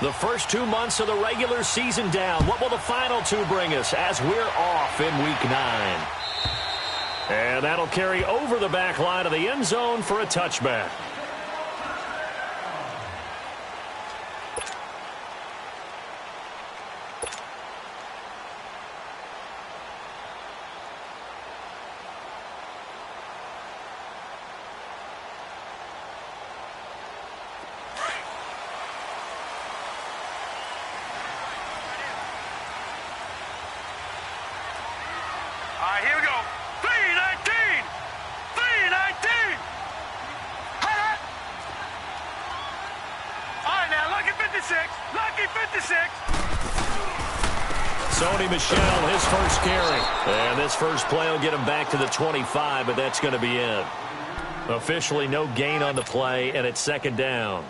The first 2 months of the regular season down. What will the final two bring us as we're off in Week 9? And that'll carry over the back line of the end zone for a touchback. Here we go. 3-19. 3-19. All right, now, lucky 56. Lucky 56. Sony Michel, his first carry. And this first play will get him back to the 25, but that's going to be it. Officially no gain on the play, and it's second down.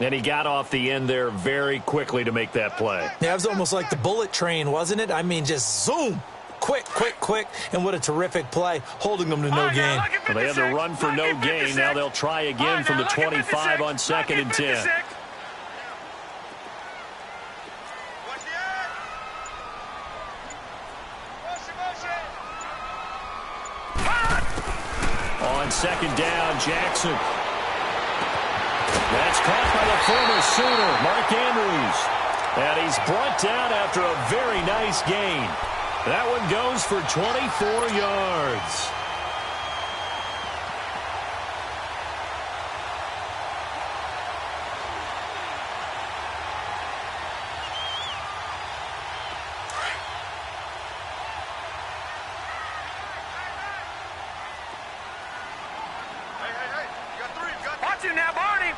And he got off the end there very quickly to make that play. Yeah, it was almost like the bullet train, wasn't it? I mean, just zoom. Quick, quick, quick, and what a terrific play, holding them to no gain. Well, they had to run for no gain. Now they'll try again from the 25 on 2nd and 10. On 2nd down, Jackson. That's caught by the former Sooner, Mark Andrews. And he's brought down after a very nice gain. That one goes for 24 yards. Hey. You got 3. Watch him now, Barney.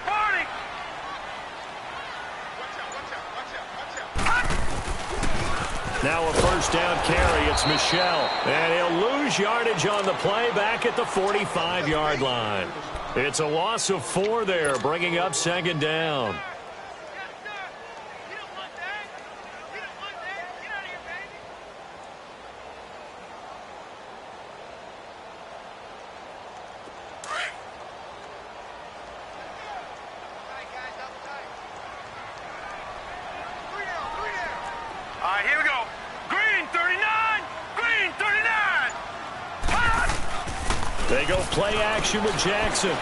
Now a first down carry. It's Michel. And he'll lose yardage on the play back at the 45-yard line. It's a loss of 4 there, bringing up 2nd down. All right, here we go. Green 39. Green 39. They go play action with Jackson.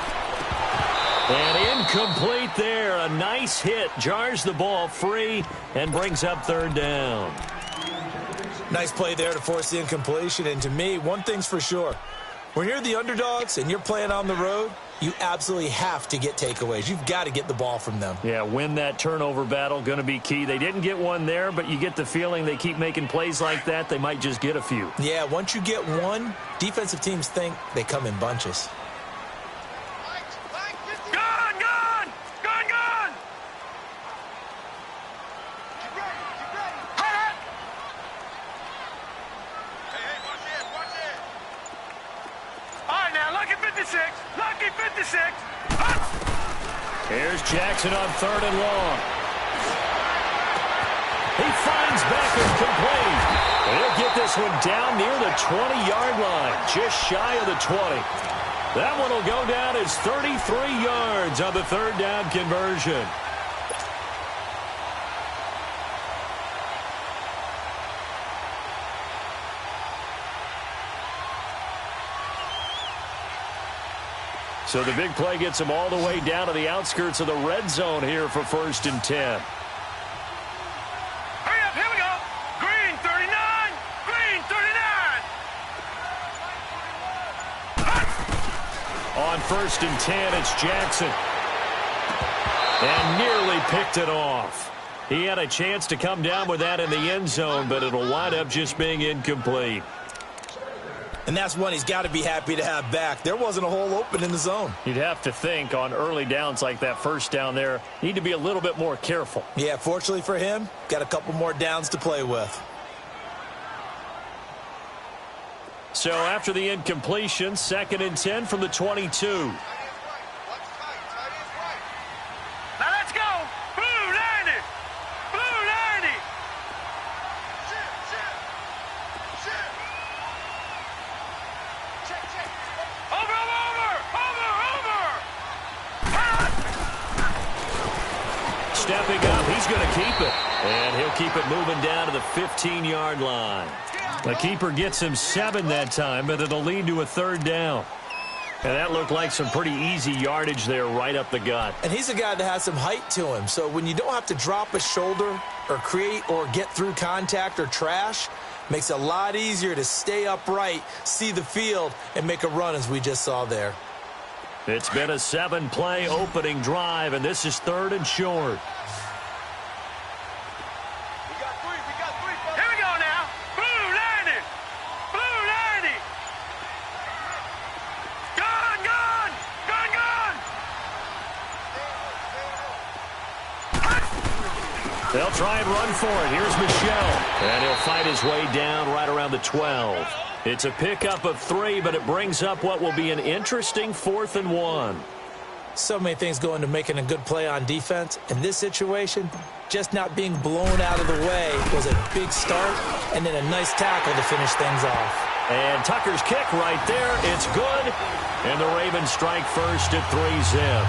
And incomplete there. A nice hit. Jars the ball free and brings up 3rd down. Nice play there to force the incompletion. And to me, one thing's for sure. When you're the underdogs and you're playing on the road, you absolutely have to get takeaways. You've got to get the ball from them. Yeah, win that turnover battle, going to be key. They didn't get one there, but you get the feeling they keep making plays like that, they might just get a few. Yeah, once you get one, defensive teams think they come in bunches. Gun! Keep ready. Hey, watch it. All right, now, lucky 56. Lucky 56. Here's Jackson on 3rd and long. He finds Beckham complete. He'll get this one down near the 20-yard line, just shy of the 20. That one will go down as 33 yards on the 3rd down conversion. So the big play gets him all the way down to the outskirts of the red zone here for 1st and 10. Hurry up, here we go. Green 39. Green 39. On 1st and 10, it's Jackson. And nearly picked it off. He had a chance to come down with that in the end zone, but it'll wind up just being incomplete. And that's one he's got to be happy to have back. There wasn't a hole open in the zone. You'd have to think on early downs like that first down there, need to be a little bit more careful. Yeah, fortunately for him, got a couple more downs to play with. So after the incompletion, 2nd and 10 from the 22. Now let's go. Blue 90. Blue 90. stepping up. He's going to keep it. And he'll keep it moving down to the 15-yard line. The keeper gets him 7 that time, but it'll lead to a 3rd down. And that looked like some pretty easy yardage there right up the gut. And he's a guy that has some height to him. So when you don't have to drop a shoulder or create or get through contact or trash, makes it a lot easier to stay upright, see the field, and make a run as we just saw there. It's been a 7-play opening drive, and this is 3rd and short. Here we go now. Blue 90. Blue 90. Gun, gun. Gun, gun. They'll try and run for it. Here's Michel. And he'll fight his way down right around the 12. It's a pickup of 3, but it brings up what will be an interesting 4th and 1. So many things go into making a good play on defense. In this situation, just not being blown out of the way was a big start, and then a nice tackle to finish things off. And Tucker's kick right there. It's good. And the Ravens strike first at 3-zip.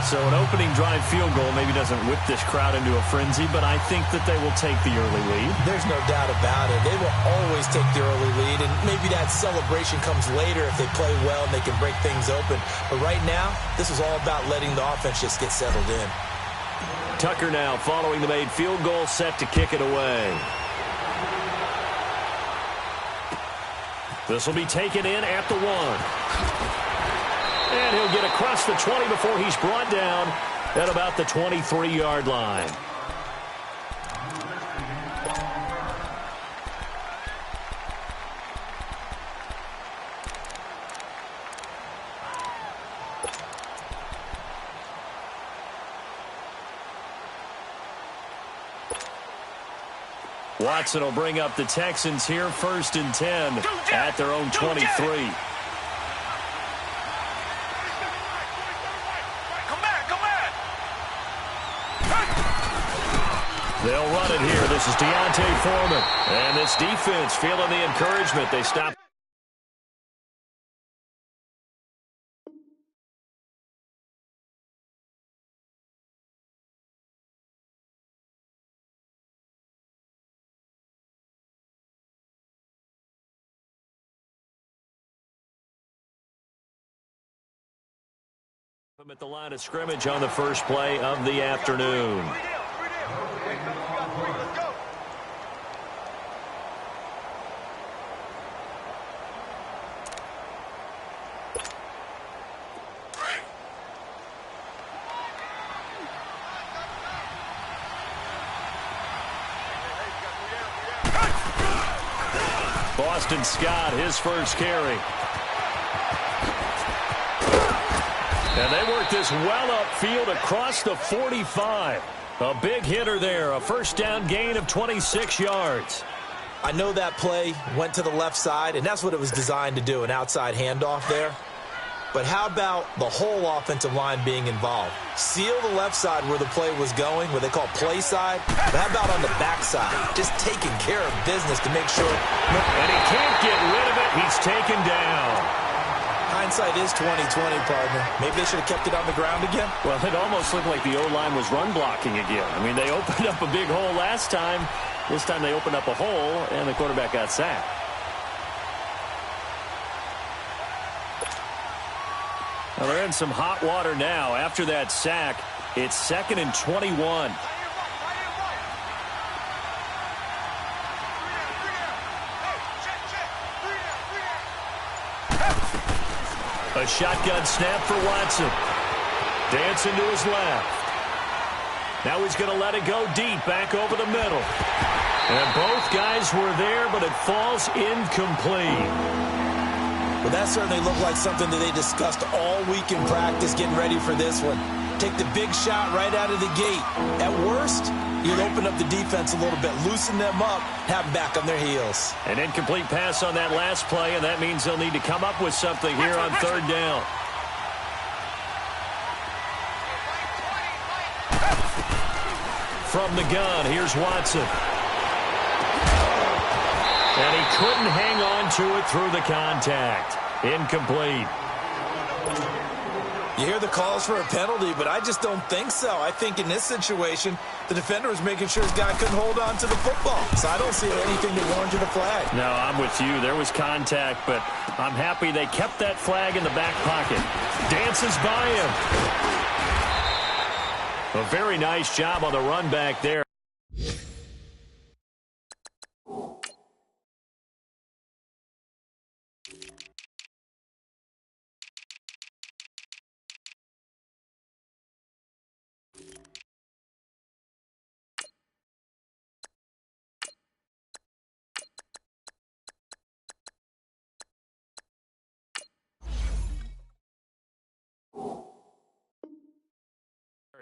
So an opening drive field goal maybe doesn't whip this crowd into a frenzy, but I think that they will take the early lead. There's no doubt about it. They will always take the early lead, and maybe that celebration comes later if they play well and they can break things open. But right now, this is all about letting the offense just get settled in. Tucker now following the made field goal, set to kick it away. This will be taken in at the 1. And he'll get across the 20 before he's brought down at about the 23-yard line. Watson will bring up the Texans here, 1st and 10 at their own 23. They'll run it here. This is Deontay Foreman. And this defense feeling the encouragement. They stop. At the line of scrimmage on the first play of the afternoon. Boston Scott, his first carry. And they work this well upfield across the 45. A big hitter there, a first down gain of 26 yards. I know that play went to the left side, and that's what it was designed to do, an outside handoff there. But how about the whole offensive line being involved? Seal the left side where the play was going, what they call play side. But how about on the back side? Just taking care of business to make sure. And he can't get rid of it. He's taken down. Hindsight is 20/20, partner. Maybe they should have kept it on the ground again. Well, it almost looked like the O-line was run blocking again. I mean, they opened up a big hole last time. This time they opened up a hole, and the quarterback got sacked. Well, they're in some hot water now. After that sack, it's 2nd and 21. A shotgun snap for Watson. Dancing to his left. Now he's going to let it go deep, back over the middle. And both guys were there, but it falls incomplete. Well, that certainly looked like something that they discussed all week in practice getting ready for this one. Take the big shot right out of the gate. At worst, you'll open up the defense a little bit, loosen them up, have them back on their heels. An incomplete pass on that last play, and that means they'll need to come up with something here on 3rd down. From the gun, here's Watson. And he couldn't hang on to it through the contact. Incomplete. You hear the calls for a penalty, but I just don't think so. I think in this situation, the defender was making sure his guy couldn't hold on to the football. So I don't see anything that warranted a flag. No, I'm with you. There was contact, but I'm happy they kept that flag in the back pocket. Dances by him. A very nice job on the run back there.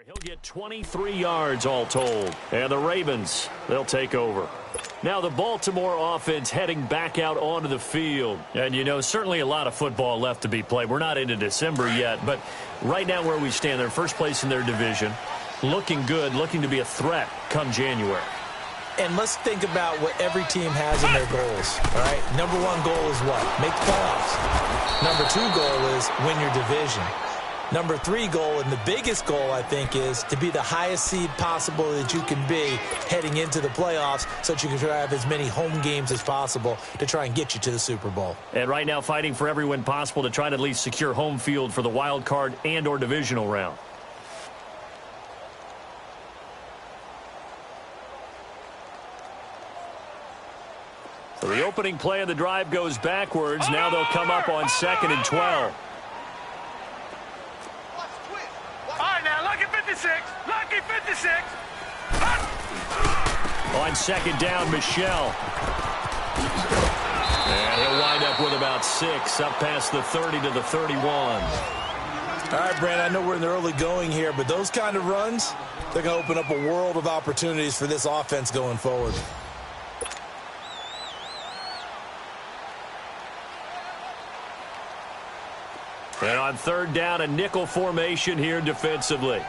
He'll get 23 yards all told. And the Ravens, they'll take over. Now the Baltimore offense heading back out onto the field. And, you know, certainly a lot of football left to be played. We're not into December yet, but right now where we stand, they're first place in their division. Looking good, looking to be a threat come January. And let's think about what every team has in their goals, all right? Number one goal is what? Make the playoffs. Number two goal is win your division. Number three goal, and the biggest goal, I think, is to be the highest seed possible that you can be heading into the playoffs so that you can try to have as many home games as possible to try and get you to the Super Bowl. And right now fighting for every win possible to try to at least secure home field for the wild card and or divisional round. So the opening play of the drive goes backwards. Now they'll come up on 2nd and 12. Lucky 56. On 2nd down, Michelle. And he'll wind up with about 6, up past the 30 to the 31. All right, Brand, I know we're in the early going here, but those kind of runs, they're going to open up a world of opportunities for this offense going forward. And on 3rd down, a nickel formation here defensively.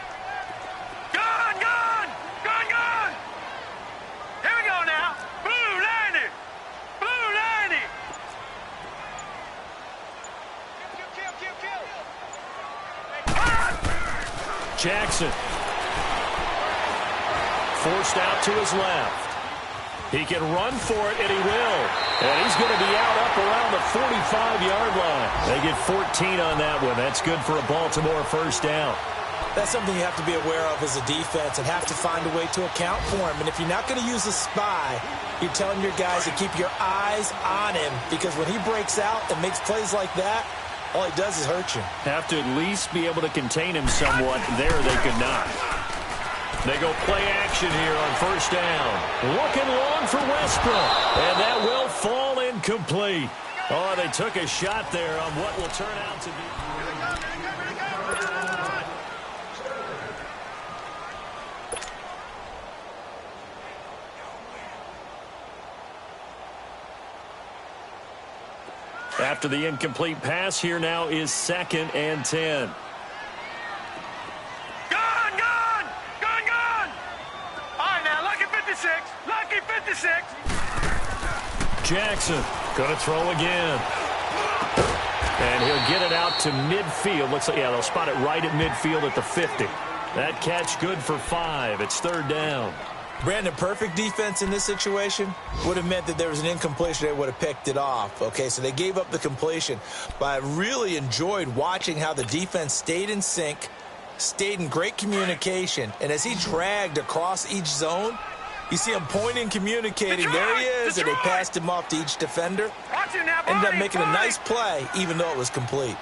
Jackson. Forced out to his left. He can run for it, and he will. And he's going to be out up around the 45-yard line. They get 14 on that one. That's good for a Baltimore first down. That's something you have to be aware of as a defense and have to find a way to account for him. And if you're not going to use a spy, you're telling your guys to keep your eyes on him, because when he breaks out and makes plays like that, all he does is hurt you. Have to at least be able to contain him somewhat. There they could not. They go play action here on 1st down. Looking long for Westbrook. And that will fall incomplete. Oh, they took a shot there on what will turn out to be. After the incomplete pass, here now is 2nd and 10. Jackson going to throw again. And he'll get it out to midfield. Looks like, yeah, they'll spot it right at midfield at the 50. That catch good for 5. It's 3rd down. Brandon, perfect defense in this situation would have meant that there was an incompletion. They would have picked it off. Okay, so they gave up the completion. But I really enjoyed watching how the defense stayed in sync, stayed in great communication. And as he dragged across each zone, you see him pointing, communicating. There he is, and they passed him off to each defender. Ended up making a nice play, even though it was complete.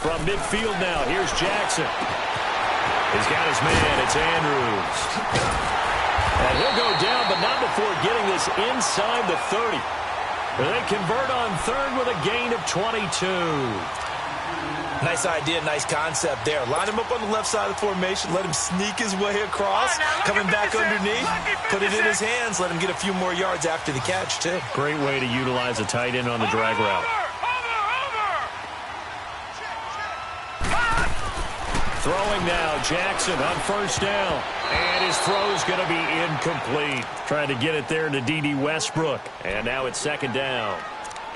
From midfield now, here's Jackson. He's got his man. It's Andrews. And he'll go down, but not before getting this inside the 30. They convert on 3rd with a gain of 22. Nice idea, nice concept there. Line him up on the left side of the formation. Let him sneak his way across. Coming back underneath. Put it in his hands. Let him get a few more yards after the catch, too. Great way to utilize a tight end on the drag route. Throwing now, Jackson on 1st down. And his throw's going to be incomplete. Trying to get it there to D.D. Westbrook. And now it's 2nd down.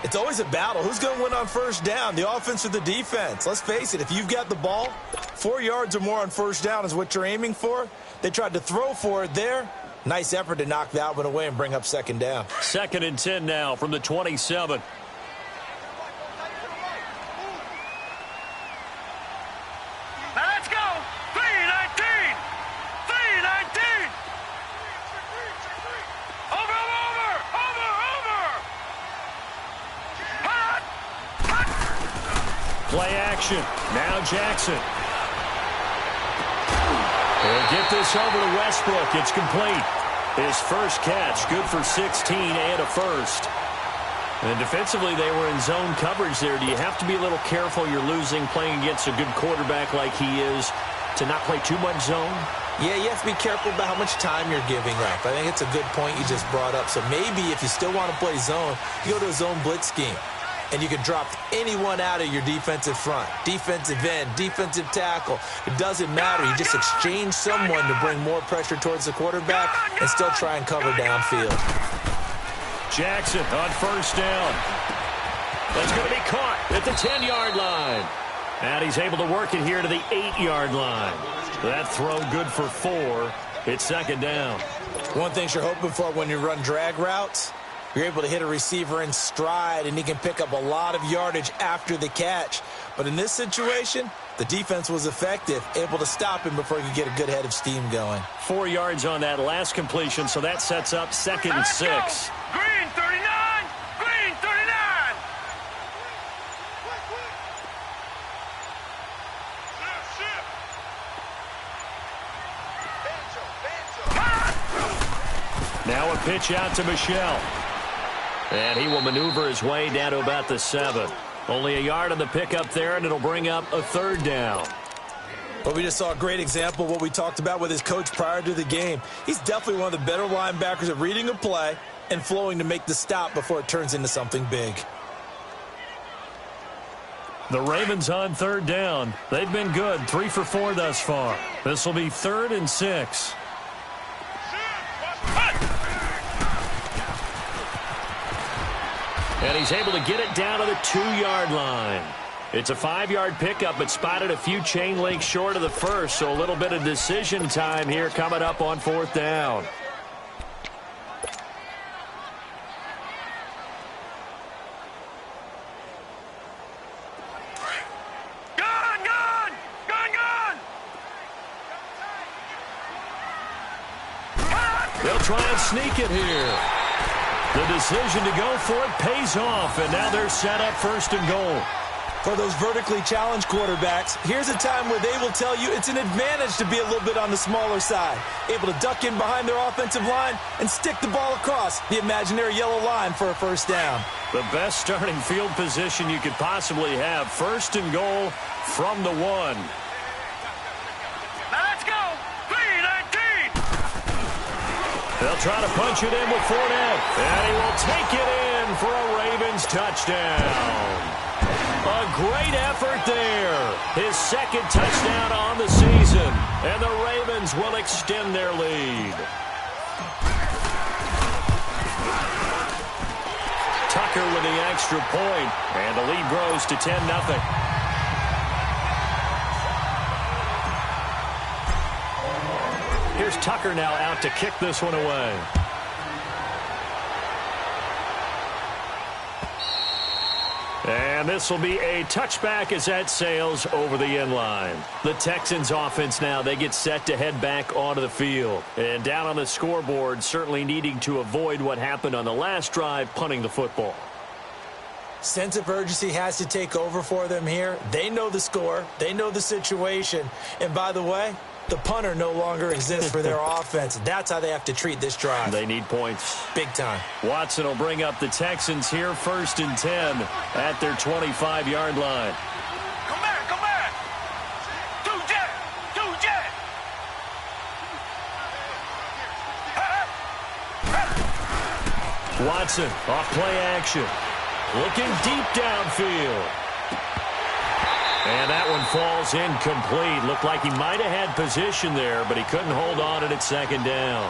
It's always a battle. Who's going to win on first down, the offense or the defense? Let's face it, if you've got the ball, 4 yards or more on first down is what you're aiming for. They tried to throw for it there. Nice effort to knock that one away and bring up second down. 2nd and 10 now from the 27. Let's go. 3-19. 3-19. Over. Play action. Now Jackson. They'll get this over to Westbrook. It's complete. His first catch, good for 16 and a first. And defensively, they were in zone coverage there. Do you have to be a little careful? You're losing playing against a good quarterback like he is to not play too much zone? Yeah, you have to be careful about how much time you're giving up. I think it's a good point you just brought up. So maybe if you still want to play zone, you go to a zone blitz scheme. And you can drop anyone out of your defensive front, defensive end, defensive tackle. It doesn't matter. You just exchange someone to bring more pressure towards the quarterback and still try and cover downfield. Jackson on first down. That's going to be caught at the 10-yard line. And he's able to work it here to the 8-yard line. That throw good for 4. It's second down. One thing you're hoping for when you run drag routes, you're able to hit a receiver in stride, and he can pick up a lot of yardage after the catch. But in this situation, the defense was effective, able to stop him before he could get a good head of steam going. 4 yards on that last completion, so that sets up 2nd and 6. Green 39. Green 39. Now a pitch out to Michel. And he will maneuver his way down to about the 7. Only a yard on the pickup there, and it'll bring up a 3rd down. But we just saw a great example of what we talked about with his coach prior to the game. He's definitely one of the better linebackers at reading a play and flowing to make the stop before it turns into something big. The Ravens on 3rd down. They've been good, 3 for 4 thus far. This will be 3rd and 6. And he's able to get it down to the 2-yard line. It's a 5-yard pickup, but spotted a few chain links short of the first, so a little bit of decision time here coming up on 4th down. They'll try and sneak it here. The decision to go for it pays off, and now they're set up 1st and goal. For those vertically challenged quarterbacks, here's a time where they will tell you it's an advantage to be a little bit on the smaller side, able to duck in behind their offensive line and stick the ball across the imaginary yellow line for a 1st down. The best starting field position you could possibly have. 1st and goal from the 1. They'll try to punch it in with Fournette, and he will take it in for a Ravens touchdown. A great effort there. His 2nd touchdown on the season, and the Ravens will extend their lead. Tucker with the extra point, and the lead grows to 10-0. Here's Tucker now out to kick this one away. And this will be a touchback as that sails over the end line. The Texans offense now, they get set to head back onto the field. And down on the scoreboard, certainly needing to avoid what happened on the last drive, punting the football. Sense of urgency has to take over for them here. They know the score. They know the situation. And by the way, the punter no longer exists for their offense. That's how they have to treat this drive. They need points. Big time. Watson will bring up the Texans here 1st and 10 at their 25-yard line. Come back. 2 jet. Watson off play action. Looking deep downfield. And that one falls incomplete. Looked like he might have had position there, but he couldn't hold on at 2nd down.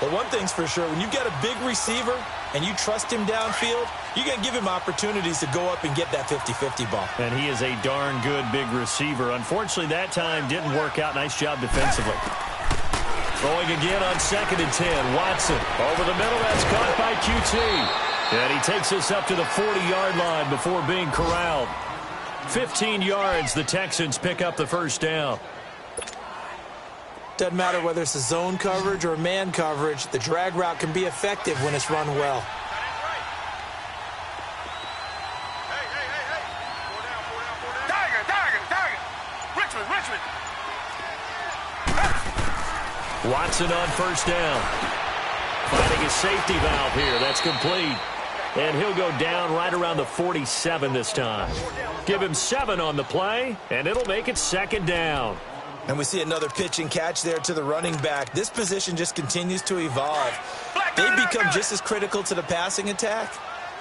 But one thing's for sure, when you've got a big receiver and you trust him downfield, you're going to give him opportunities to go up and get that 50-50 ball. And he is a darn good big receiver. Unfortunately, that time didn't work out. Nice job defensively. Throwing again on 2nd and 10. Watson over the middle. That's caught by QT. And he takes us up to the 40-yard line before being corralled. 15 yards. The Texans pick up the first down. Doesn't matter whether it's a zone coverage or man coverage. The drag route can be effective when it's run well. Watson on first down. Finding a safety valve here. That's complete. And he'll go down right around the 47 this time. Give him 7 on the play, and it'll make it 2nd down. And we see another pitch and catch there to the running back. This position just continues to evolve. They become just as critical to the passing attack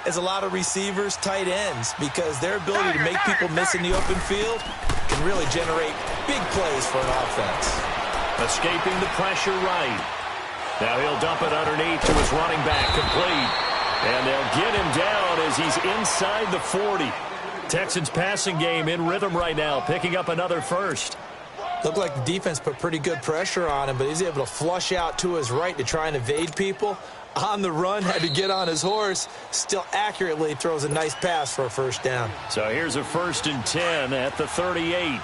as a lot of receivers, tight ends, because their ability to make people miss in the open field can really generate big plays for an offense. Escaping the pressure right. Now he'll dump it underneath to his running back, complete. And they'll get him down as he's inside the 40. Texans passing game in rhythm right now, picking up another first. Looked like the defense put pretty good pressure on him, but he's able to flush out to his right to try and evade people. On the run, had to get on his horse. Still accurately throws a nice pass for a first down. So here's a 1st and 10 at the 38.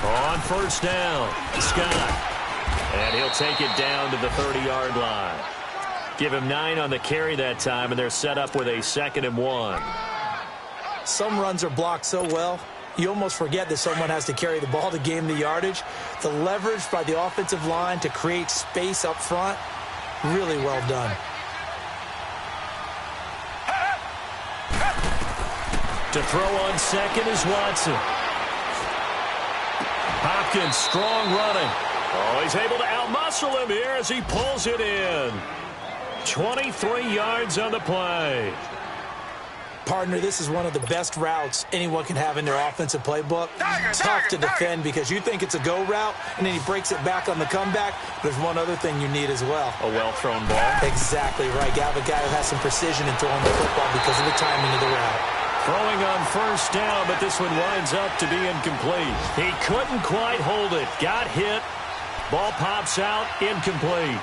On first down, Scott. And he'll take it down to the 30-yard line. Give him 9 on the carry that time, and they're set up with a 2nd and 1. Some runs are blocked so well, you almost forget that someone has to carry the ball to gain the yardage. The leverage by the offensive line to create space up front, really well done. To throw on 2nd is Watson. Hopkins, strong running. Oh, he's able to outmuscle him here as he pulls it in. 23 yards on the play. Partner, this is one of the best routes anyone can have in their offensive playbook. Tough to defend because you think it's a go route, and then he breaks it back on the comeback. There's one other thing you need as well. A well-thrown ball. Exactly right. You have a guy who has some precision in throwing the football because of the timing of the route. Throwing on first down, but this one winds up to be incomplete. He couldn't quite hold it. Got hit. Ball pops out, incomplete.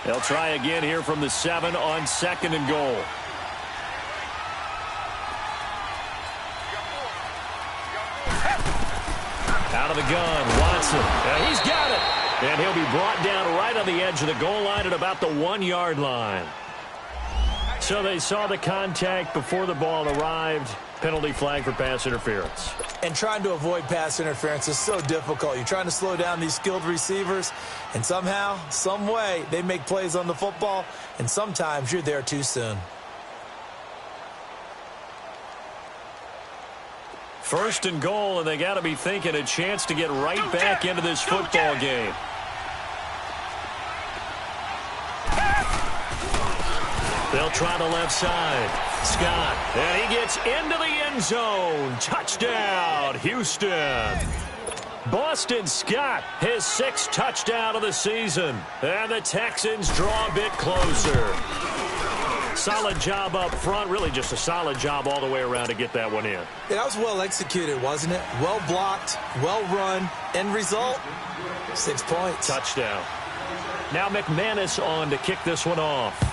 They'll try again here from the 7 on 2nd and goal. Out of the gun, Watson. Yeah, he's got it. And he'll be brought down right on the edge of the goal line at about the 1-yard line. So they saw the contact before the ball arrived. Penalty flag for pass interference. And trying to avoid pass interference is so difficult. You're trying to slow down these skilled receivers, and somehow, some way, they make plays on the football, and sometimes you're there too soon. 1st and goal, and they got to be thinking a chance to get right back into this football game. They'll try the left side. Scott, and he gets into the end zone. Touchdown, Houston. Boston Scott, his 6th touchdown of the season. And the Texans draw a bit closer. Solid job up front. Really just a solid job all the way around to get that one in. Yeah, that was well executed, wasn't it? Well blocked, well run. End result, 6 points. Touchdown. Now McManus on to kick this one off.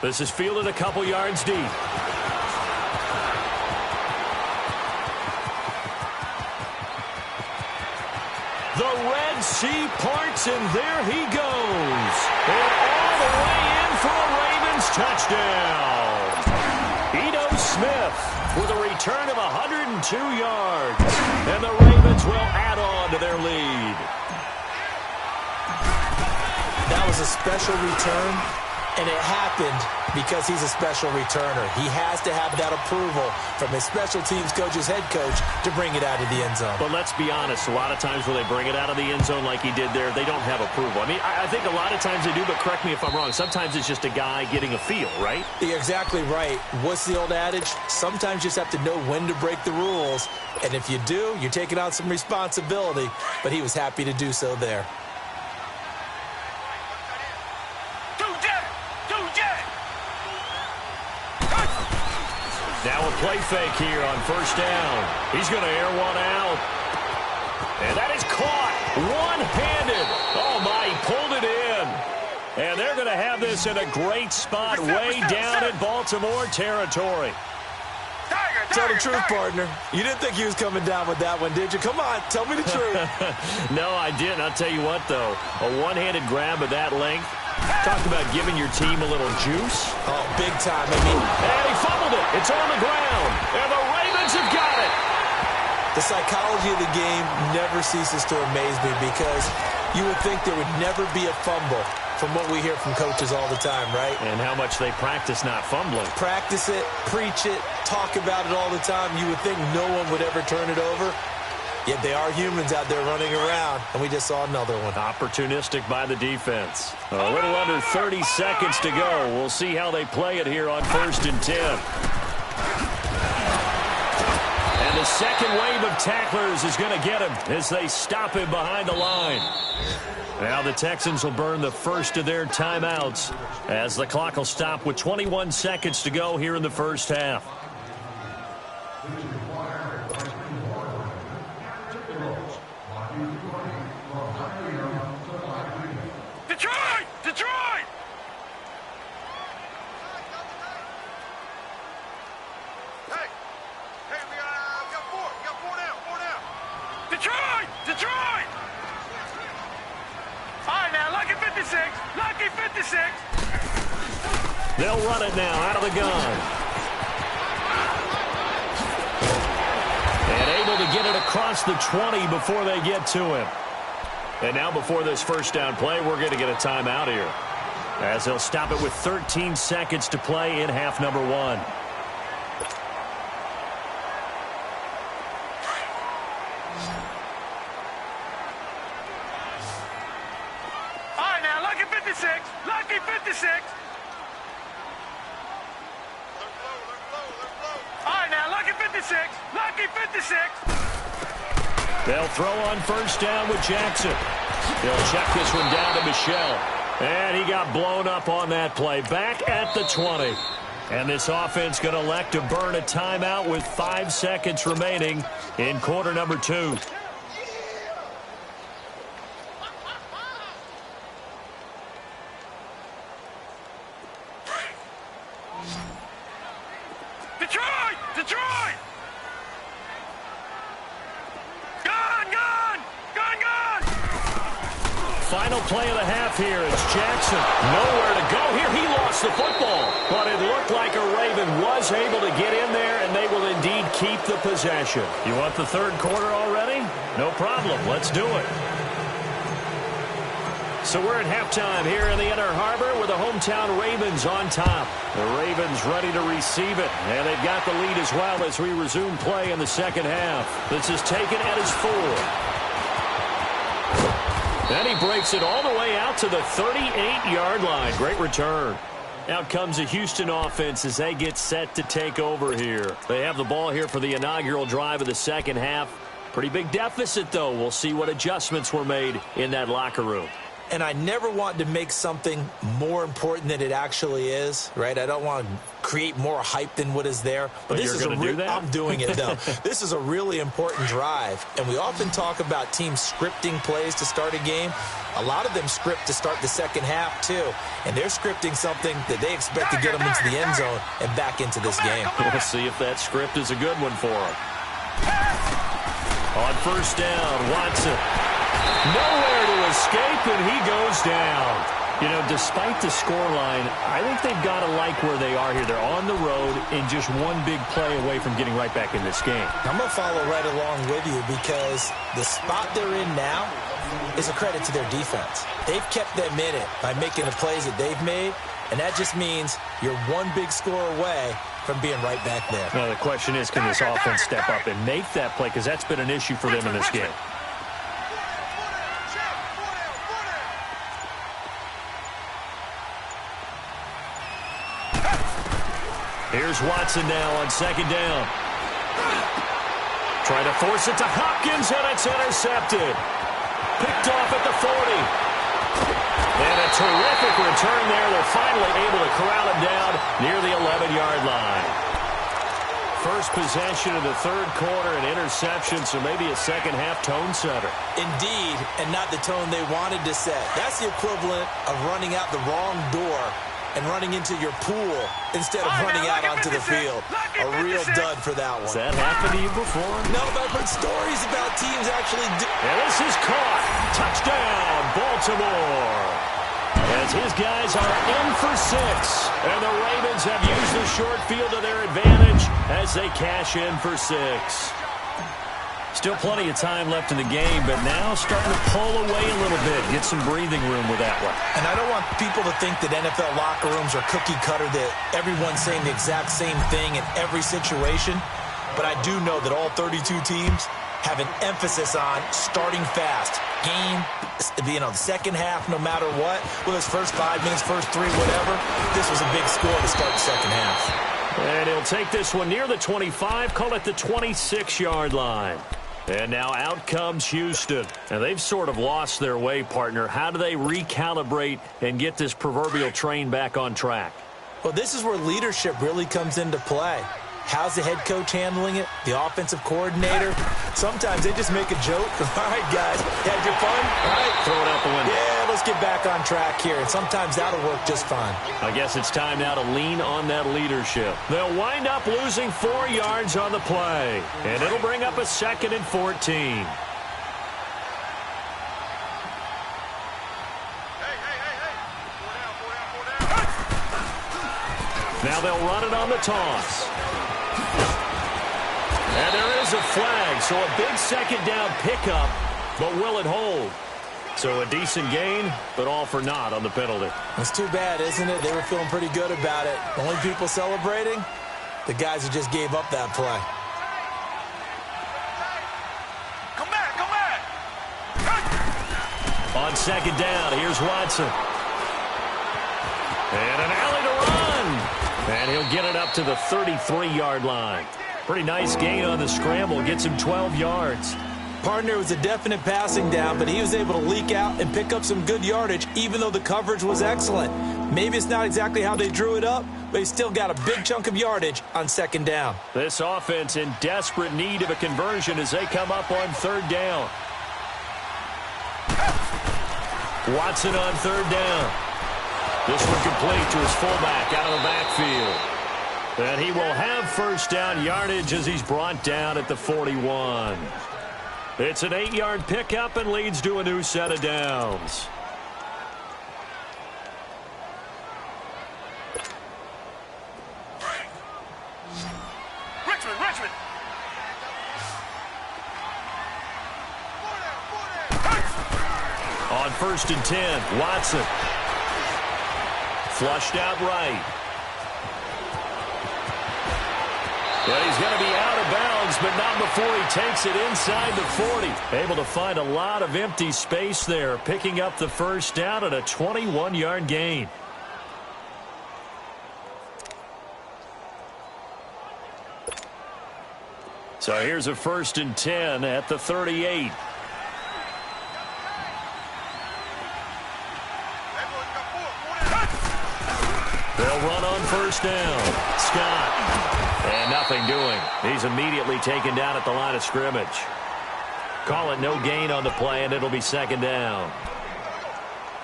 This is fielded a couple yards deep. The Red Sea parts, and there he goes. And all the way in for a Ravens touchdown. Ito Smith with a return of 102 yards. And the Ravens will add on to their lead. That was a special return. And it happened because he's a special returner. He has to have that approval from his special teams coach's head coach to bring it out of the end zone. But let's be honest, a lot of times when they bring it out of the end zone like he did there, they don't have approval. I mean, I think a lot of times they do, but correct me if I'm wrong. Sometimes it's just a guy getting a feel, right? You're exactly right. What's the old adage? Sometimes you just have to know when to break the rules. And if you do, you're taking on some responsibility. But he was happy to do so there. Now a play fake here on first down. He's going to air one out. And that is caught one-handed. Oh, my, he pulled it in. And they're going to have this in a great spot way down in Baltimore territory. Tell the truth, partner. You didn't think he was coming down with that one, did you? Come on, tell me the truth. No, I didn't. I'll tell you what, though. A one-handed grab of that length. Talk about giving your team a little juice. Oh, big time. I mean, and he fumbled it. It's on the ground. And the Ravens have got it. The psychology of the game never ceases to amaze me because you would think there would never be a fumble from what we hear from coaches all the time, right? And how much they practice not fumbling. Practice it, preach it, talk about it all the time. You would think no one would ever turn it over. Yet they are humans out there running around, and we just saw another one. Opportunistic by the defense. A little under 30 seconds to go. We'll see how they play it here on 1st and 10. And the second wave of tacklers is going to get him as they stop him behind the line. Now the Texans will burn the first of their timeouts as the clock will stop with 21 seconds to go here in the first half. Detroit! Hey, we got four. We got four now. Detroit! All right, now, Lucky 56. They'll run it now out of the gun. And able to get it across the 20 before they get to him. And now before this first down play, we're going to get a timeout here, as they'll stop it with 13 seconds to play in half number 1. All right, now, Lucky 56. All right, now, Lucky 56. They'll throw on first down with Jackson. He'll check this one down to Michel. And he got blown up on that play. Back at the 20. And this offense going to elect to burn a timeout with 5 seconds remaining in quarter number 2. Detroit! Gone! Final play of the half here. It's Jackson. Nowhere to go here. He lost the football. But it looked like a Raven was able to get in there, and they will indeed keep the possession. You want the third quarter already? No problem. Let's do it. So we're at halftime here in the Inner Harbor with the hometown Ravens on top. The Ravens ready to receive it, and they've got the lead as well as we resume play in the second half. This is taken at his 4. Then he breaks it all the way out to the 38-yard line. Great return. Out comes the Houston offense as they get set to take over here. They have the ball here for the inaugural drive of the second half. Pretty big deficit, though. We'll see what adjustments were made in that locker room. And I never want to make something more important than it actually is, right? I don't want to create more hype than what is there. But this is do that? I'm doing it, though. This is a really important drive. And we often talk about teams scripting plays to start a game. A lot of them script to start the second half, too. And they're scripting something that they expect to get them into the end zone and back into this game. We'll see if that script is a good one for them. On first down, Watson. Nowhere to escape, and he goes down. You know, despite the scoreline, I think they've got to like where they are here. They're on the road and just one big play away from getting right back in this game. I'm going to follow right along with you because the spot they're in now is a credit to their defense. They've kept them in it by making the plays that they've made, And that just means you're one big score away from being right back there. Now, the question is, can this offense step up and make that play? Because that's been an issue for them in this game. Here's Watson now on second down. Trying to force it to Hopkins, and it's intercepted. Picked off at the 40. And a terrific return there. They're finally able to corral him down near the 11-yard line. First possession of the third quarter, an interception, so maybe a second-half tone setter. Indeed, and not the tone they wanted to set. That's the equivalent of running out the wrong door and running into your pool instead of running out onto the field. A real dud for that one. Has that happened to you before? No, but I've heard stories about teams actually do. And this is caught. Touchdown, Baltimore. As his guys are in for 6. And the Ravens have used the short field to their advantage as they cash in for 6. Still plenty of time left in the game, but now starting to pull away a little bit. Get some breathing room with that one. And I don't want people to think that NFL locker rooms are cookie cutter, that everyone's saying the exact same thing in every situation. But I do know that all 32 teams have an emphasis on starting fast. Game, the second half, no matter what. Well, his first 5 minutes, first 3, whatever. This was a big score to start the second half. And he'll take this one near the 25, call it the 26-yard line. And now out comes Houston. And they've sort of lost their way, partner. How do they recalibrate and get this proverbial train back on track? Well, this is where leadership really comes into play. How's the head coach handling it? The offensive coordinator? Sometimes they just make a joke. All right, guys, had your fun? All right. Throw it out the window. Yeah, let's get back on track here. And sometimes that'll work just fine. I guess it's time now to lean on that leadership. They'll wind up losing 4 yards on the play. And it'll bring up a 2nd and 14. Now they'll run it on the toss. And there is a flag, so a big second down pickup, but will it hold? So a decent gain, but all for naught on the penalty. It's too bad, isn't it? They were feeling pretty good about it. The only people celebrating, the guys who just gave up that play. Come back! On second down, here's Watson. And an alley to run. And he'll get it up to the 33-yard line. Pretty nice gain on the scramble. Gets him 12 yards. Partner was a definite passing down, but he was able to leak out and pick up some good yardage, even though the coverage was excellent. Maybe it's not exactly how they drew it up, but he still got a big chunk of yardage on second down. This offense in desperate need of a conversion as they come up on third down. Watson on third down. This one complete to his fullback out of the backfield. And he will have first down yardage as he's brought down at the 41. It's an 8-yard pickup and leads to a new set of downs. Richmond! On 1st and 10, Watson. Flushed out right. But he's going to be out of bounds, but not before he takes it inside the 40. Able to find a lot of empty space there, picking up the first down at a 21-yard gain. So here's a 1st and 10 at the 38. They'll run on first down. Scott. And nothing doing. He's immediately taken down at the line of scrimmage. Call it no gain on the play, and it'll be second down.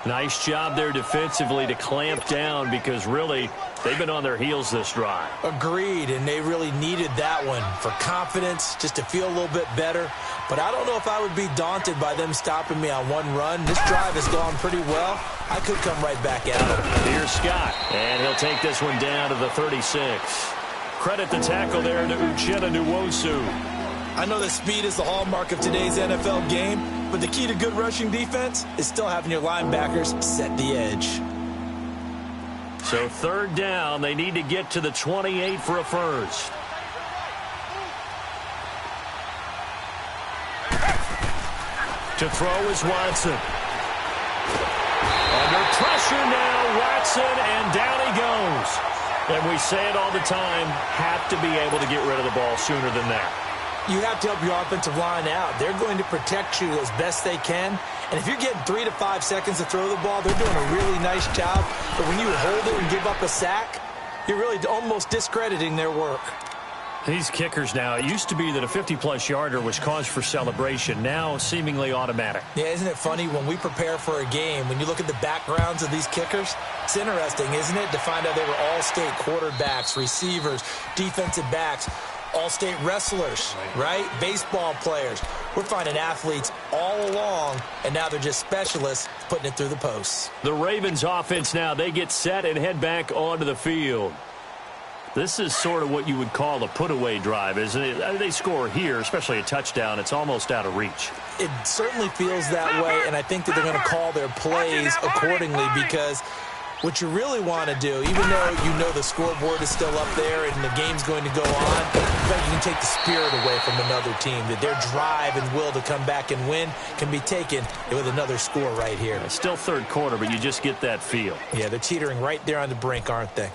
Nice job there defensively to clamp down because really they've been on their heels this drive. Agreed, and they really needed that one for confidence, just to feel a little bit better. But I don't know if I would be daunted by them stopping me on one run. This drive has gone pretty well. I could come right back at him. Here's Scott, and he'll take this one down to the 36. Credit the tackle there to Uchenna Nwosu. I know that speed is the hallmark of today's NFL game, but the key to good rushing defense is still having your linebackers set the edge. So third down, they need to get to the 28 for a first. To throw is Watson. Under pressure now, Watson, and down he goes. And we say it all the time, have to be able to get rid of the ball sooner than that. You have to help your offensive line out. They're going to protect you as best they can. And if you're getting 3 to 5 seconds to throw the ball, they're doing a really nice job. But when you hold it and give up a sack, you're really almost discrediting their work. These kickers now, it used to be that a 50-plus yarder was cause for celebration. Now, seemingly automatic. Yeah, isn't it funny when we prepare for a game, when you look at the backgrounds of these kickers, it's interesting, isn't it, to find out they were all-state quarterbacks, receivers, defensive backs, all-state wrestlers, right? Baseball players. We're finding athletes all along, and now they're just specialists putting it through the posts. The Ravens offense now, they get set and head back onto the field. This is sort of what you would call a put-away drive, isn't it? They score here, especially a touchdown. It's almost out of reach. It certainly feels that way, and I think that they're going to call their plays accordingly because what you really want to do, even though you know the scoreboard is still up there and the game's going to go on, but you can take the spirit away from another team, that their drive and will to come back and win can be taken with another score right here. It's still third quarter, but you just get that feel. Yeah, they're teetering right there on the brink, aren't they?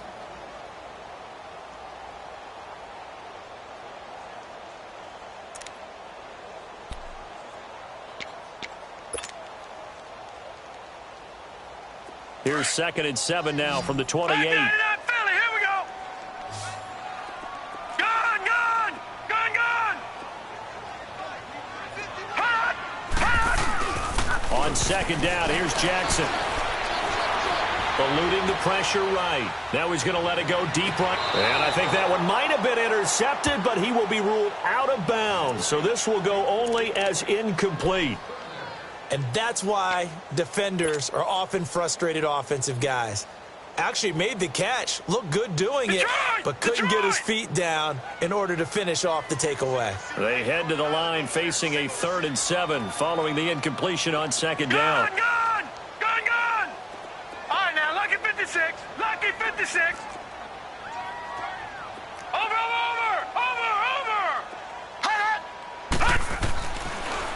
Here's 2nd and 7 now from the 28. Here we go. Gone. On 2nd down, here's Jackson. Eluding the pressure right. Now he's going to let it go deep right. And I think that one might have been intercepted, but he will be ruled out of bounds. So this will go only as incomplete. And that's why defenders are often frustrated offensive guys. Actually made the catch, looked good doing it, but couldn't get his feet down in order to finish off the takeaway. They head to the line facing a 3rd and 7 following the incompletion on 2nd down. Gone. All right, now, lucky 56. Over.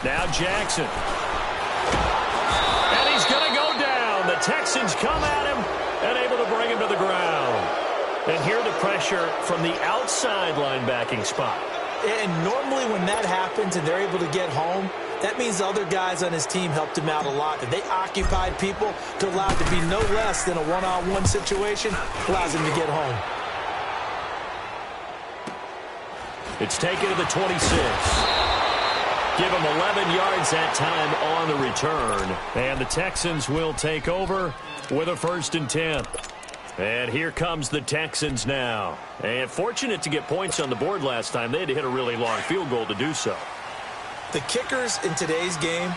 Now Jackson. And he's going to go down. The Texans come at him and able to bring him to the ground. And here the pressure from the outside linebacking spot. And normally when that happens and they're able to get home, that means the other guys on his team helped him out a lot. That they occupied people to allow it to be no less than a one-on-one situation, allows him to get home. It's taken to the 26. Give him 11 yards that time on the return. And the Texans will take over with a 1st and 10. And here comes the Texans now. And fortunate to get points on the board last time. They had to hit a really long field goal to do so. The kickers in today's game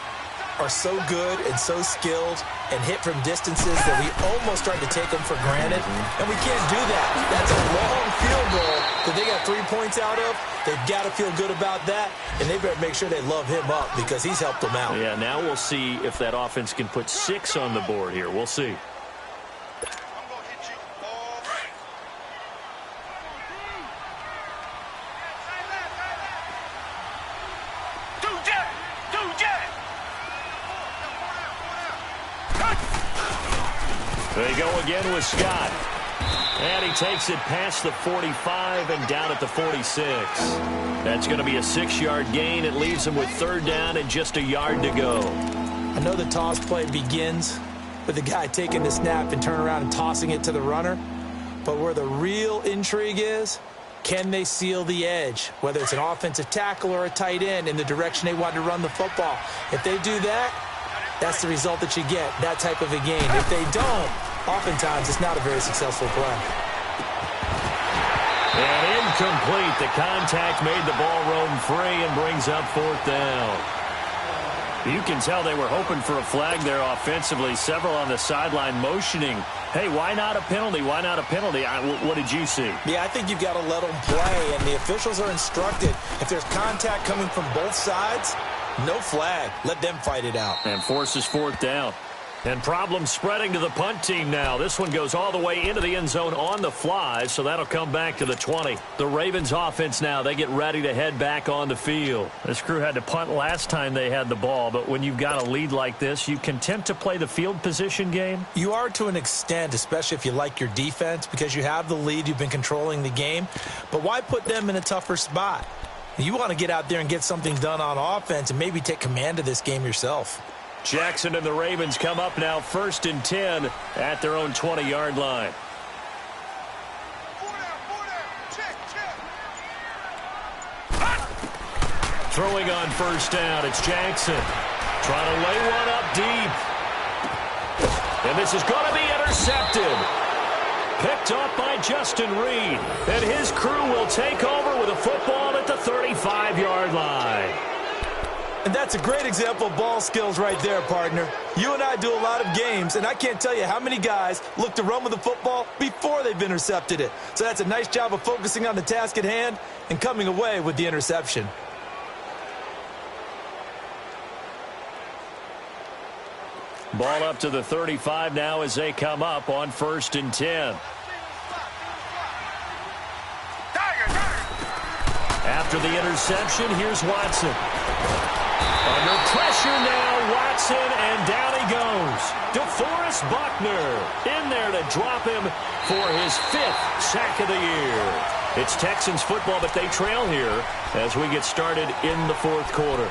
are so good and so skilled and hit from distances that we almost start to take them for granted. And we can't do that. That's a long field goal that they got 3 points out of. They've got to feel good about that, and they better make sure they love him up because he's helped them out. Yeah, now we'll see if that offense can put 6 on the board here. We'll see. They go again with Scott. And he takes it past the 45 and down at the 46. That's going to be a 6-yard gain. It leaves him with 3rd down and just a yard to go. I know the toss play begins with the guy taking the snap and turning around and tossing it to the runner. But where the real intrigue is, can they seal the edge? Whether it's an offensive tackle or a tight end in the direction they want to run the football. If they do that, that's the result that you get, that type of a game. If they don't, oftentimes it's not a very successful play. And incomplete. The contact made the ball roam free and brings up 4th down. You can tell they were hoping for a flag there offensively. Several on the sideline motioning, hey, why not a penalty? Why not a penalty? What did you see? Yeah, I think you've got to let them play, and the officials are instructed. If there's contact coming from both sides, no flag. Let them fight it out. And forces 4th down. And problems spreading to the punt team now. This one goes all the way into the end zone on the fly, so that'll come back to the 20. The Ravens offense now, they get ready to head back on the field. This crew had to punt last time they had the ball, but when you've got a lead like this, you content to play the field position game? You are to an extent, especially if you like your defense, because you have the lead, you've been controlling the game. But why put them in a tougher spot? You want to get out there and get something done on offense and maybe take command of this game yourself. Jackson and the Ravens come up now 1st and 10 at their own 20-yard line. Throwing on 1st down, it's Jackson. Trying to lay one up deep. And this is going to be intercepted. Picked off by Justin Reed. And his crew will take over with a football at the 35-yard line. And that's a great example of ball skills right there, partner. You and I do a lot of games, and I can't tell you how many guys look to run with the football before they've intercepted it. So that's a nice job of focusing on the task at hand and coming away with the interception. Ball up to the 35 now as they come up on 1st and 10. After the interception, here's Watson. Under pressure now, Watson, and down he goes. DeForest Buckner in there to drop him for his 5th sack of the year. It's Texans football, but they trail here as we get started in the 4th quarter.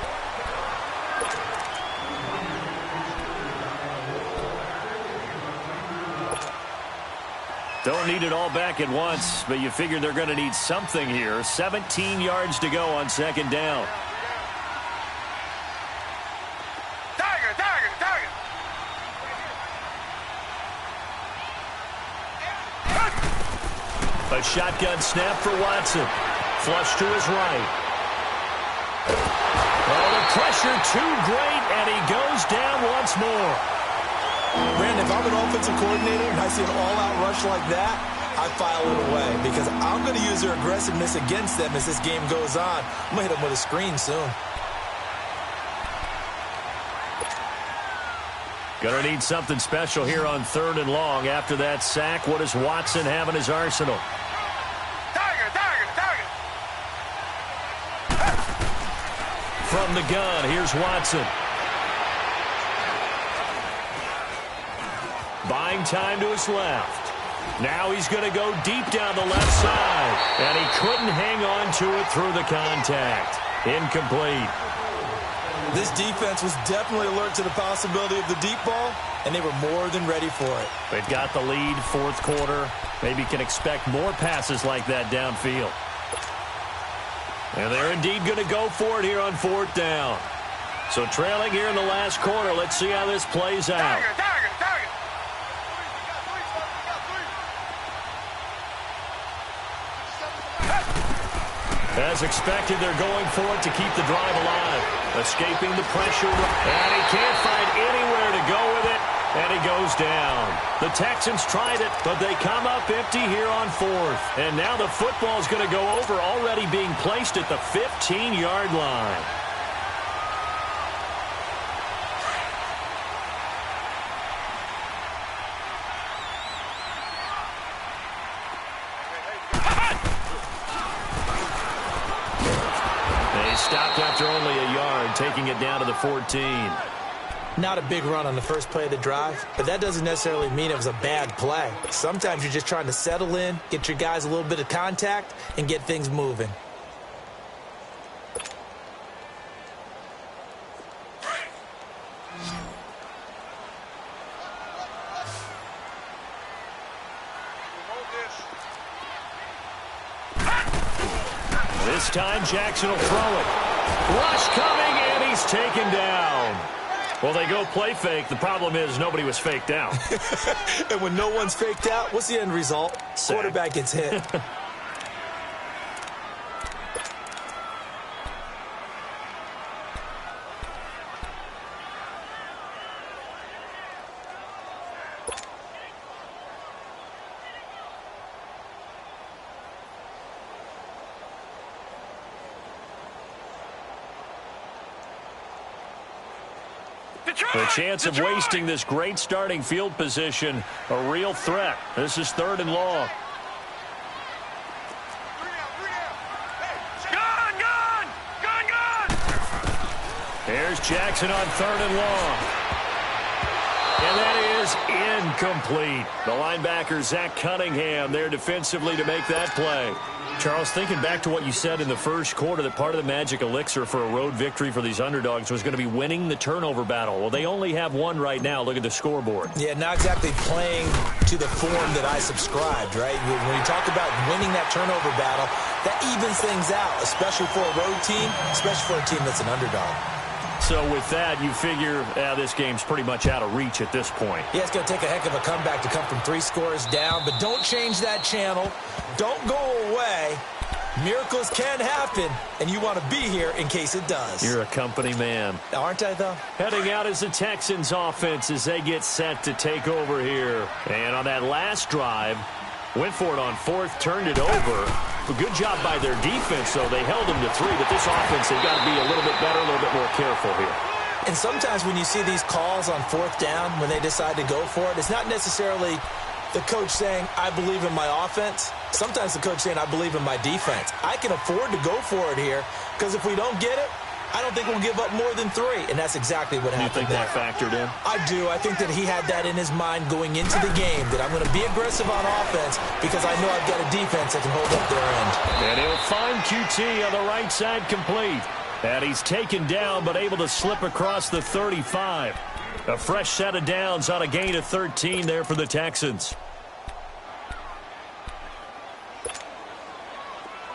Don't need it all back at once, but you figure they're going to need something here. 17 yards to go on 2nd down. A shotgun snap for Watson. Flush to his right. Oh, the pressure too great, and he goes down once more. Brandon, if I'm an offensive coordinator and I see an all-out rush like that, I file it away because I'm going to use their aggressiveness against them as this game goes on. I'm going to hit them with a screen soon. Going to need something special here on 3rd and long. After that sack, what does Watson have in his arsenal? From the gun, here's Watson. Buying time to his left. Now he's going to go deep down the left side. And he couldn't hang on to it through the contact. Incomplete. This defense was definitely alert to the possibility of the deep ball, and they were more than ready for it. They've got the lead, 4th quarter. Maybe can expect more passes like that downfield. And they're indeed going to go for it here on 4th down. So trailing here in the last quarter, let's see how this plays out. As expected, they're going for it to keep the drive alive. Escaping the pressure. And he can't find anywhere to go with it. And he goes down. The Texans tried it, but they come up empty here on 4th. And now the football's going to go over, already being placed at the 15-yard line. They stopped after only a yard, taking it down to the 14. Not a big run on the first play of the drive, but that doesn't necessarily mean it was a bad play. Sometimes you're just trying to settle in, get your guys a little bit of contact, and get things moving. This time Jackson will throw it. Rush coming, and he's taken down. Well, they go play fake. The problem is nobody was faked out. And when no one's faked out, what's the end result? Sack. Quarterback gets hit. The chance of wasting this great starting field position, a real threat. This is 3rd and long. Here's Jackson on 3rd and long. And that is incomplete. The linebacker, Zach Cunningham, there defensively to make that play. Charles, thinking back to what you said in the first quarter, that part of the magic elixir for a road victory for these underdogs was going to be winning the turnover battle. Well, they only have one right now. Look at the scoreboard. Yeah, not exactly playing to the form that I subscribed, right? When you talk about winning that turnover battle, that evens things out, especially for a road team, especially for a team that's an underdog. So with that, you figure this game's pretty much out of reach at this point. Yeah, it's going to take a heck of a comeback to come from 3 scores down, but don't change that channel. Don't go away. Miracles can happen, and you want to be here in case it does. You're a company man. Aren't I, though? Heading out is the Texans offense as they get set to take over here. And on that last drive, went for it on 4th, turned it over. A good job by their defense, though. They held them to 3, but this offense, they've got to be a little bit better, a little bit more careful here. And sometimes when you see these calls on 4th down, when they decide to go for it, it's not necessarily the coach saying, I believe in my offense. Sometimes the coach saying, I believe in my defense. I can afford to go for it here, because if we don't get it, I don't think we'll give up more than 3, and that's exactly what happened. You think that factored in? I do. I think that he had that in his mind going into the game, that I'm going to be aggressive on offense because I know I've got a defense that can hold up their end. And he'll find QT on the right side complete. And he's taken down but able to slip across the 35. A fresh set of downs on a gain of 13 there for the Texans.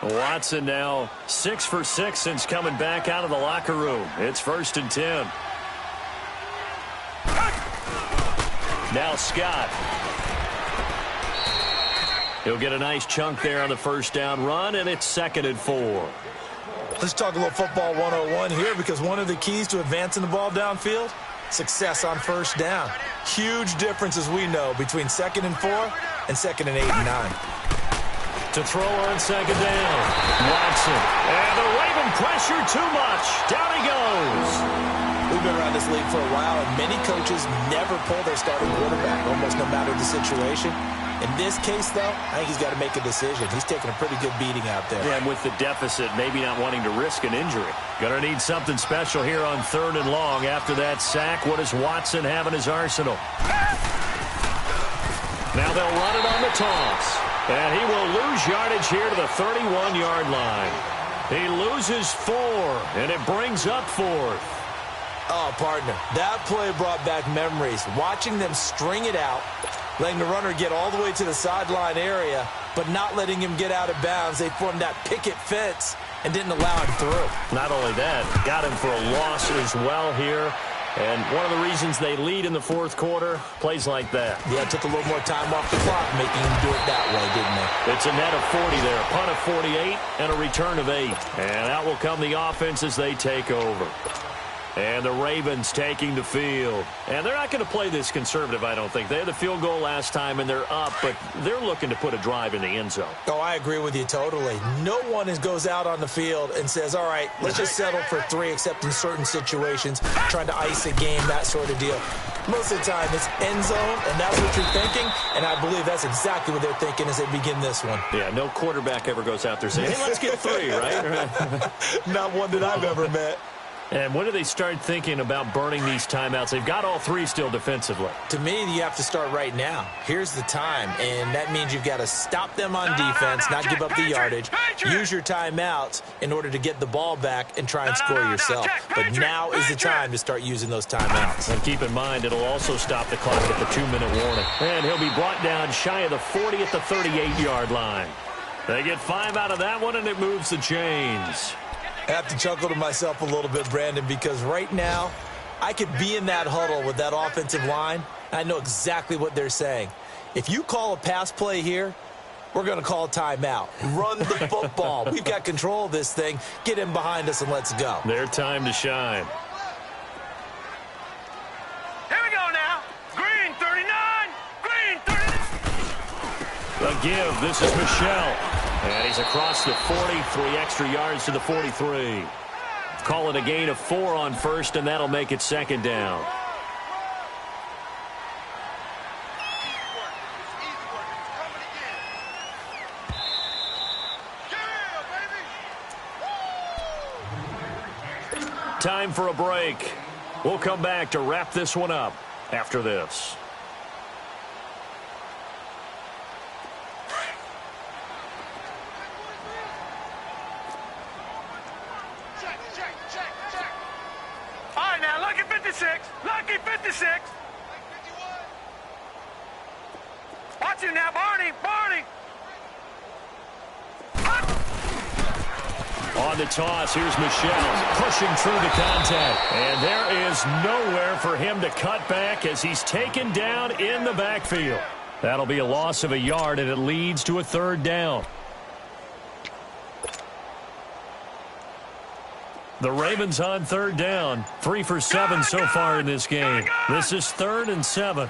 Watson now 6 for 6 since coming back out of the locker room. It's 1st and 10. Now Scott. He'll get a nice chunk there on the 1st down run, and it's 2nd and 4. Let's talk a little football 101 here, because one of the keys to advancing the ball downfield, success on 1st down. Huge difference, as we know, between 2nd and 4 and 2nd and 8 and 9. To throw on 2nd down. Watson. And the Raven pressure too much. Down he goes. We've been around this league for a while, and many coaches never pull their starting quarterback, almost no matter the situation. In this case, though, I think he's got to make a decision. He's taking a pretty good beating out there. Yeah, and with the deficit, maybe not wanting to risk an injury. Going to need something special here on 3rd and long. After that sack, what does Watson have in his arsenal? Now they'll run it on the toss. And he will lose yardage here to the 31-yard line. He loses 4, and it brings up 4th. Oh, partner, that play brought back memories. Watching them string it out, letting the runner get all the way to the sideline area, but not letting him get out of bounds. They formed that picket fence and didn't allow him through. Not only that, got him for a loss as well here. And one of the reasons they lead in the 4th quarter, plays like that. Yeah, it took a little more time off the clock, making him do it that way, didn't they? It's a net of 40 there, a punt of 48, and a return of 8. And out will come the offense as they take over. And the Ravens taking the field. And they're not going to play this conservative, I don't think. They had the field goal last time, and they're up, but they're looking to put a drive in the end zone. Oh, I agree with you totally. No one goes out on the field and says, all right, let's just settle for 3, except in certain situations, trying to ice a game, that sort of deal. Most of the time, it's end zone, and that's what you're thinking, and I believe that's exactly what they're thinking as they begin this one. Yeah, no quarterback ever goes out there saying, hey, let's get 3, right? Not one that I've ever met. And when do they start thinking about burning these timeouts? They've got all 3 still defensively. To me, you have to start right now. Here's the time, and that means you've got to stop them on defense, not give up the yardage, use your timeouts in order to get the ball back and try and score yourself. But now is the time to start using those timeouts. And keep in mind, it'll also stop the clock at the 2-minute warning. And he'll be brought down shy of the 40 at the 38-yard line. They get 5 out of that one, and it moves the chains. I have to chuckle to myself a little bit, Brandon, because right now I could be in that huddle with that offensive line. I know exactly what they're saying. If you call a pass play here, we're going to call a timeout. Run the football. We've got control of this thing. Get in behind us and let's go. Their time to shine. Here we go now. Green 39. Green 39. A give. This is Michelle. And he's across the 40, 3 extra yards to the 43. Call it a gain of 4 on 1st, and that'll make it 2nd down. time for a break. We'll come back to wrap this one up after this. All right, now, lucky 56. Lucky 56. Watch him now, Barney. Barney. On the toss, here's Michelle pushing through the contact. And there is nowhere for him to cut back as he's taken down in the backfield. That'll be a loss of a yard, and it leads to a third down. The Ravens on third down. 3 for 7 so far in this game. This is 3rd and 7.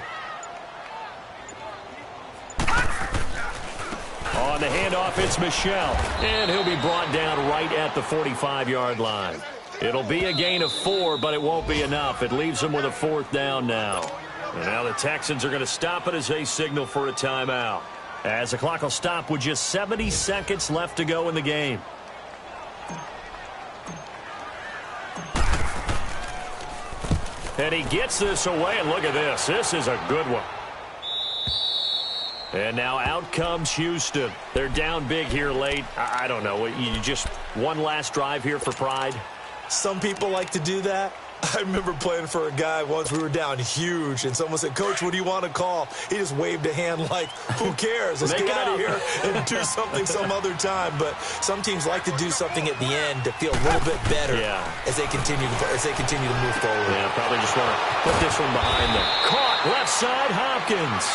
On the handoff, it's Michelle. And he'll be brought down right at the 45-yard line. It'll be a gain of 4, but it won't be enough. It leaves them with a 4th down now. And now the Texans are going to stop it as they signal for a timeout. As the clock will stop with just 70 seconds left to go in the game. And he gets this away, and look at this. This is a good one. And now out comes Houston. They're down big here late. I don't know. You just one last drive here for pride? Some people like to do that. I remember playing for a guy once. We were down huge, and someone said, "Coach, what do you want to call?" He just waved a hand like, who cares? Let's get out of here and do something some other time. But some teams like to do something at the end to feel a little bit better as they continue to move forward. Yeah, probably just want to put this one behind them. Caught left side, Hopkins.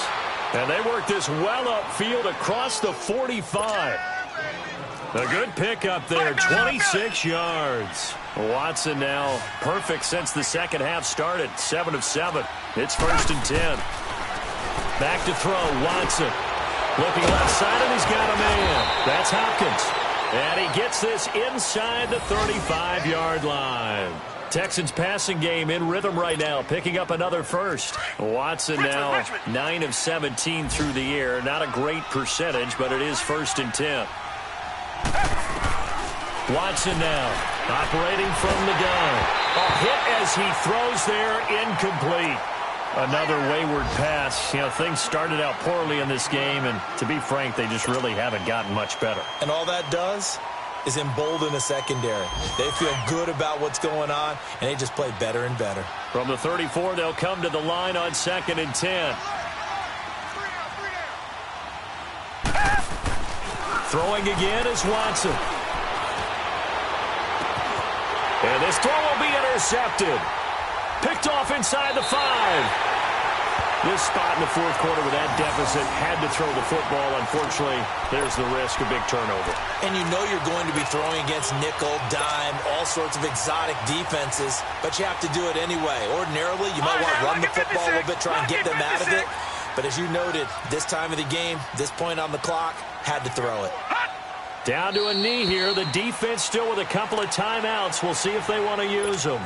And they work this well upfield across the 45. A good pickup there, 26 yards. Watson now perfect since the second half started, 7 of 7. It's 1st and 10. Back to throw, Watson. Looking left side, and he's got a man. That's Hopkins. And he gets this inside the 35-yard line. Texans passing game in rhythm right now, picking up another first. Watson now 9 of 17 through the air. Not a great percentage, but it is 1st and 10. Watson now operating from the gun. A hit as he throws there, incomplete. Another wayward pass. You know, things started out poorly in this game, and to be frank, they just really haven't gotten much better. And all that does is embolden a secondary. They feel good about what's going on, and they just play better and better. From the 34, they'll come to the line on 2nd and 10. Throwing again is Watson. And this throw will be intercepted. Picked off inside the 5. This spot in the 4th quarter with that deficit, had to throw the football. Unfortunately, there's the risk of big turnover. And you know you're going to be throwing against nickel, dime, all sorts of exotic defenses, but you have to do it anyway. Ordinarily, you might want to run the football a little bit, try and get them out of it. But as you noted, this time of the game, this point on the clock, had to throw it. Down to a knee here. The defense still with a couple of timeouts. We'll see if they want to use them.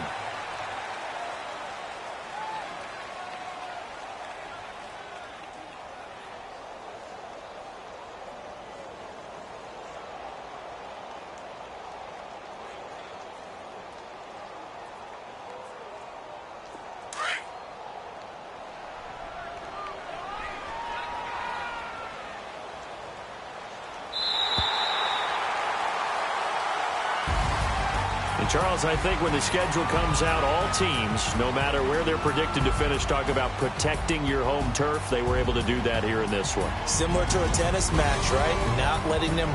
Charles, I think when the schedule comes out, all teams, no matter where they're predicted to finish, talk about protecting your home turf. They were able to do that here in this one. Similar to a tennis match, right? Not letting them